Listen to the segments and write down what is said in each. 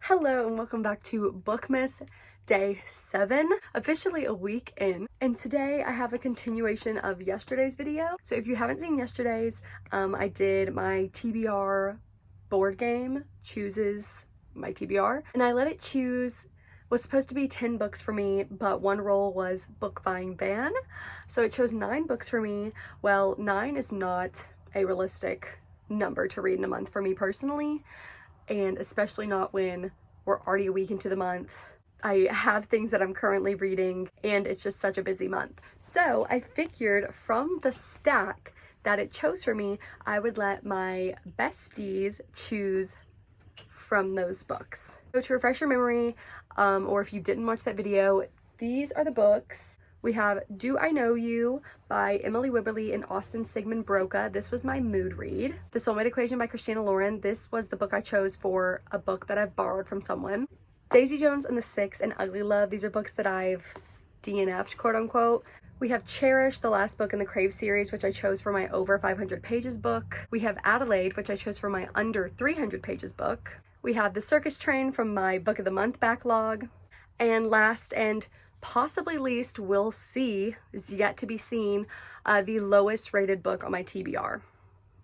Hello and welcome back to Bookmas Day 7, officially a week in. And today I have a continuation of yesterday's video. So if you haven't seen yesterday's, I did my TBR board game, chooses my TBR, and I let it choose, was supposed to be 10 books for me, but one roll was book buying ban. So it chose 9 books for me. Well, 9 is not a realistic number to read in a month for me personally, and especially not when we're already a week into the month. I have things that I'm currently reading and it's just such a busy month. So I figured from the stack that it chose for me, I would let my besties choose from those books. So to refresh your memory, or if you didn't watch that video, these are the books. We have Do I Know You by Emily Wibberley and Austin Sigmund Broca. This was my mood read. The Soulmate Equation by Christina Lauren. This was the book I chose for a book that I've borrowed from someone. Daisy Jones and the Six and Ugly Love. These are books that I've DNF'd, quote unquote. We have Cherish, the last book in the Crave series, which I chose for my over 500 pages book. We have Adelaide, which I chose for my under 300 pages book. We have The Circus Train from my Book of the Month backlog. And last and possibly least, we'll see, is yet to be seen, the lowest rated book on my TBR.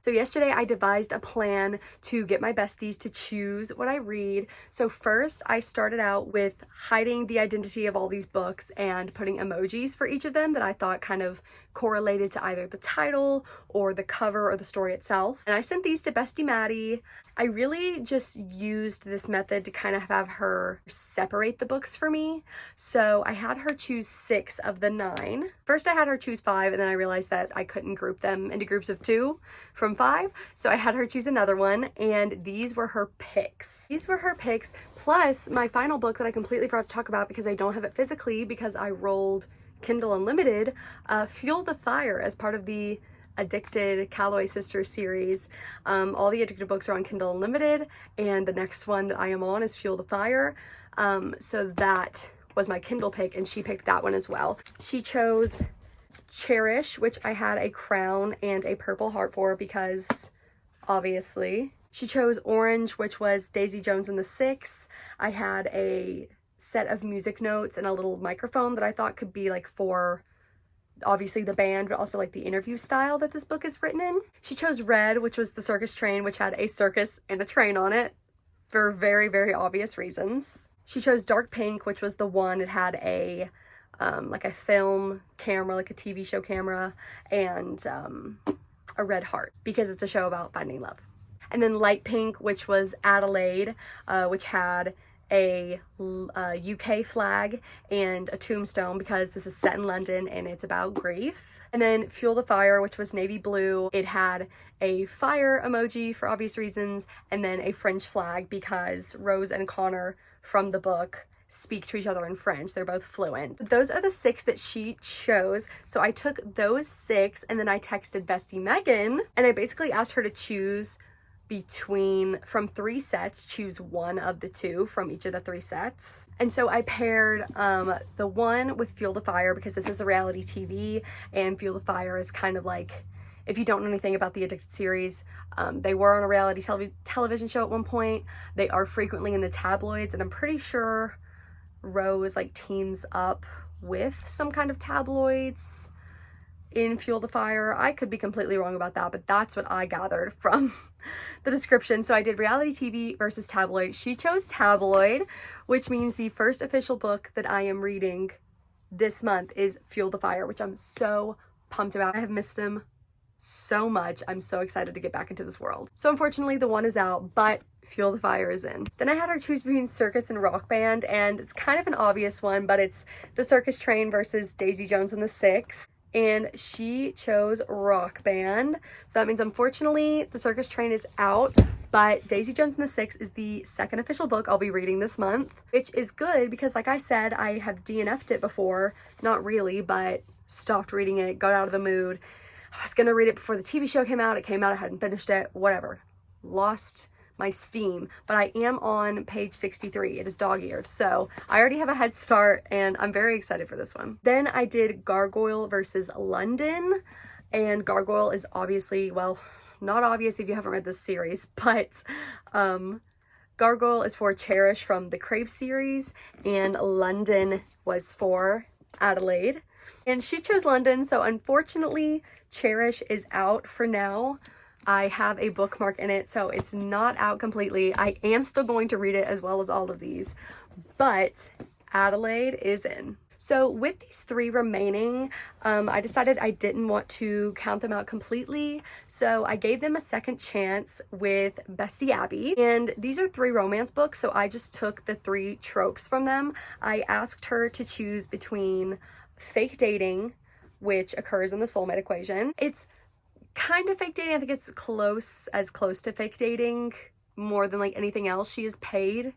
So yesterday I devised a plan to get my besties to choose what I read. So first I started out with hiding the identity of all these books and putting emojis for each of them that I thought kind of correlated to either the title or the cover or the story itself. And I sent these to Bestie Maddie. I really just used this method to kind of have her separate the books for me. So I had her choose 6 of the 9. First I had her choose 5, and then I realized that I couldn't group them into groups of 2 from 5. So I had her choose another one, and these were her picks. These were her picks, plus my final book that I completely forgot to talk about because I don't have it physically because I rolled Kindle Unlimited, Fuel the Fire, as part of the Addicted Calloway Sisters series. All the Addicted books are on Kindle Unlimited, and the next one that I am on is Fuel the Fire. So that was my Kindle pick, and she picked that one as well. She chose Cherish, which I had a crown and a purple heart for because obviously. She chose Orange, which was Daisy Jones and the Six. I had a set of music notes and a little microphone that I thought could be like for obviously the band, but also like the interview style that this book is written in. She chose Red, which was the circus train, which had a circus and a train on it for very, very obvious reasons. She chose Dark Pink, which was the one, it had a like a film camera, like a TV show camera, and a red heart because it's a show about finding love. And then Light Pink, which was Adelaide, which had a UK flag and a tombstone because this is set in London and it's about grief. And then Fuel the Fire, which was navy blue. It had a fire emoji for obvious reasons, and then a French flag because Rose and Connor from the book speak to each other in French. They're both fluent. Those are the 6 that she chose. So I took those 6 and then I texted Bestie Megan and I basically asked her to choose from 3 sets, choose one of the 2 from each of the 3 sets. And so I paired the one with Fuel the Fire because this is a reality TV, and Fuel the Fire is kind of like, if you don't know anything about the Addicted series, they were on a reality television show at one point. They are frequently in the tabloids, and I'm pretty sure Rose like teams up with some kind of tabloids in Fuel the Fire. I could be completely wrong about that, but that's what I gathered from the description. So I did reality TV versus tabloid. She chose tabloid, which means the first official book that I am reading this month is Fuel the Fire, which I'm so pumped about. I have missed him so much. I'm so excited to get back into this world. So unfortunately the one is out, but Fuel the Fire is in. Then I had her choose between Circus and Rock Band, and it's kind of an obvious one, but it's The Circus Train versus Daisy Jones and the Six. And she chose Rock Band. So that means unfortunately The Circus Train is out, but Daisy Jones and the Six is the second official book I'll be reading this month, which is good because like I said, I have DNF'd it before. Not really, but stopped reading it, got out of the mood. I was gonna read it before the TV show came out. It came out, I hadn't finished it, whatever. Lost my steam, but I am on page 63. It is dog-eared, so I already have a head start and I'm very excited for this one. Then I did Gargoyle versus London, and Gargoyle is obviously, well, not obvious if you haven't read this series, but Gargoyle is for Cherish from the Crave series, and London was for Adelaide. And she chose London, so unfortunately, Cherish is out for now. I have a bookmark in it, so it's not out completely. I am still going to read it as well as all of these, but Adelaide is in. So with these 3 remaining, I decided I didn't want to count them out completely, so I gave them a second chance with Bestie Abby. And these are 3 romance books, so I just took the 3 tropes from them. I asked her to choose between fake dating, which occurs in the soulmate equation. It's kind of fake dating. I think it's close to fake dating more than like anything else. She is paid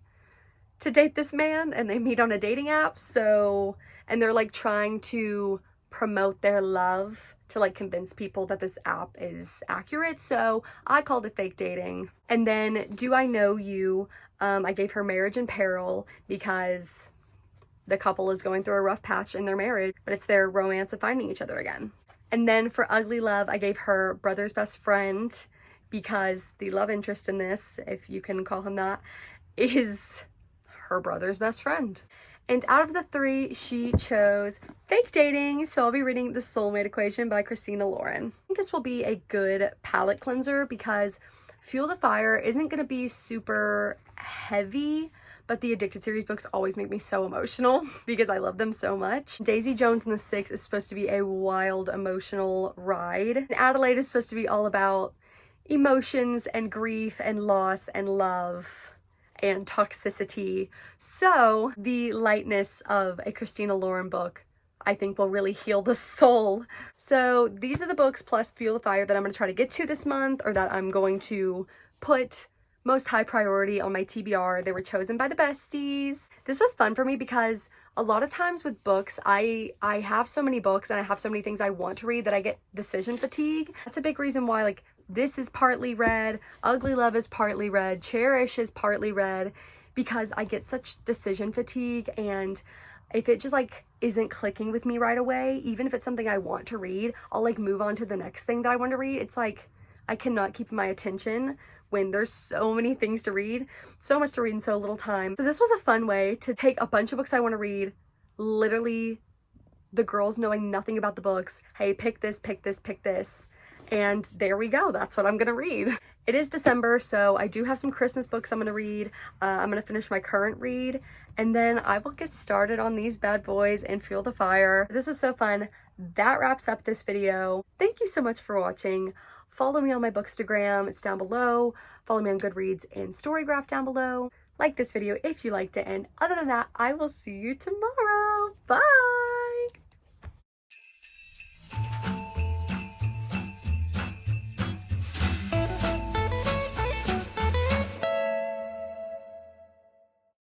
to date this man and they meet on a dating app, so, and they're like trying to promote their love to like convince people that this app is accurate, so I called it fake dating. And then Do I Know You, I gave her Marriage in Peril because the couple is going through a rough patch in their marriage, but it's their romance of finding each other again. And then for Ugly Love, I gave her Brother's Best Friend because the love interest in this, if you can call him that, is her brother's best friend. And out of the 3, she chose fake dating, so I'll be reading The Soulmate Equation by Christina Lauren. I think this will be a good palate cleanser because Fuel the Fire isn't going to be super heavy, but the Addicted series books always make me so emotional because I love them so much. Daisy Jones and the Six is supposed to be a wild, emotional ride. And Adelaide is supposed to be all about emotions and grief and loss and love and toxicity. So the lightness of a Christina Lauren book, I think, will really heal the soul. So these are the books plus Fuel the Fire that I'm going to try to get to this month, or that I'm going to put most high priority on my TBR. They were chosen by the besties. This was fun for me because a lot of times with books, I have so many books and I have so many things I want to read that I get decision fatigue. That's a big reason why, like, this is partly read, Ugly Love is partly read, Cherish is partly read, because I get such decision fatigue, and if it just like isn't clicking with me right away, even if it's something I want to read, I'll like move on to the next thing that I want to read. It's like I cannot keep my attention when there's so many things to read, so much to read in so little time. So this was a fun way to take a bunch of books I want to read, literally the girls knowing nothing about the books. Hey, pick this, pick this, pick this. And there we go. That's what I'm gonna read. It is December, so I do have some Christmas books I'm gonna read. I'm gonna finish my current read, and then I will get started on these bad boys and Fuel the Fire. This was so fun. That wraps up this video. Thank you so much for watching. Follow me on my Bookstagram, it's down below. Follow me on Goodreads and StoryGraph down below. Like this video if you liked it, and other than that, I will see you tomorrow. Bye!